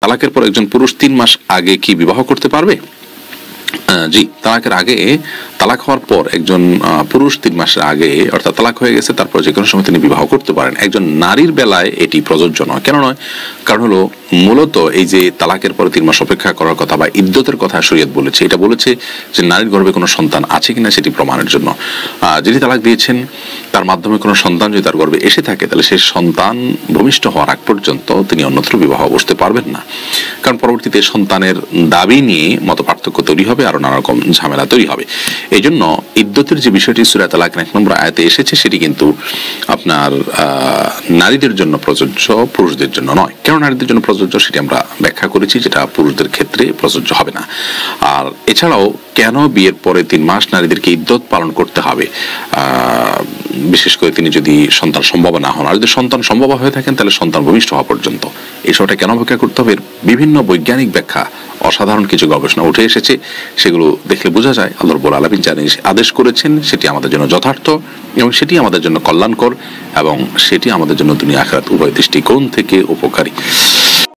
তালাকের পর একজন পুরুষ 3 মাস আগে কি বিবাহ করতে পারবে? জি, তালাকের আগে, তালাক হওয়ার পর একজন পুরুষ 3 মাসের আগে, অর্থাৎ তালাক হয়ে গেছে তারপর যে কোনো সময় তিনি বিবাহ করতে পারেন। একজন নারীর বেলায় এটি প্রযোজ্য নয়। কেন নয়? কারণ হলো মূলত এই যে তালাকের পরে 3 মাস অপেক্ষা করার কথা বা ইদ্যতের কথা শরীয়ত বলেছে, এটা বলেছে যে নারীর গর্ভে কোনো সন্তান আছে কিনা সেটি প্রমাণের জন্য। যিনি তালাক দিয়েছেন তার মাধ্যমে কোনো সন্তান যদি তার গর্ভে এসে থাকে তাহলে সেই সন্তান ভূমিষ্ঠ হওয়ার আগ পর্যন্ত তিনি অন্যত্র বিবাহ বসতে পারবেন না, কারণ পরবর্তীতে সন্তানের দাবি নিয়ে মত পার্থক্য তৈরি হবে, আরো নানা রকম ঝামেলা তৈরি হবে। এই জন্য ইদ্যতের যে বিষয়টি সূরা তালাকের 1 নম্বর আয়াতে এসেছে সেটি কিন্তু আপনার নারীদের জন্য প্রযোজ্য, পুরুষদের জন্য নয়। কেন নারীদের জন্য প্রযোজ্য সেটি আমরা ব্যাখ্যা করেছি, যেটা পুরুষদের ক্ষেত্রে প্রযোজ্য হবে না। আর এছাড়াও কেন বিয়ের পরে 3 মাস নারীদেরকে ইদ্যত পালন করতে হবে, বিশেষ করে তিনি যদি সন্তান সম্ভব না হন, আর যদি সন্তান সম্ভব হয়ে থাকেন তাহলে সন্তান ভূমিষ্ঠ হওয়া পর্যন্ত এই সময়টা কেন অপেক্ষা করতে হবে, বিভিন্ন বৈজ্ঞানিক ব্যাখ্যা, অসাধারণ কিছু গবেষণা উঠে এসেছে। সেগুলো দেখলে বোঝা যায় আল্লাহ রাব্বুল আলামিন যা আদেশ করেছেন সেটি আমাদের জন্য যথার্থ এবং সেটি আমাদের জন্য কল্যাণকর এবং সেটি আমাদের জন্য দুনিয়া আখিরাত উভয় দৃষ্টিকোণ থেকে উপকারী।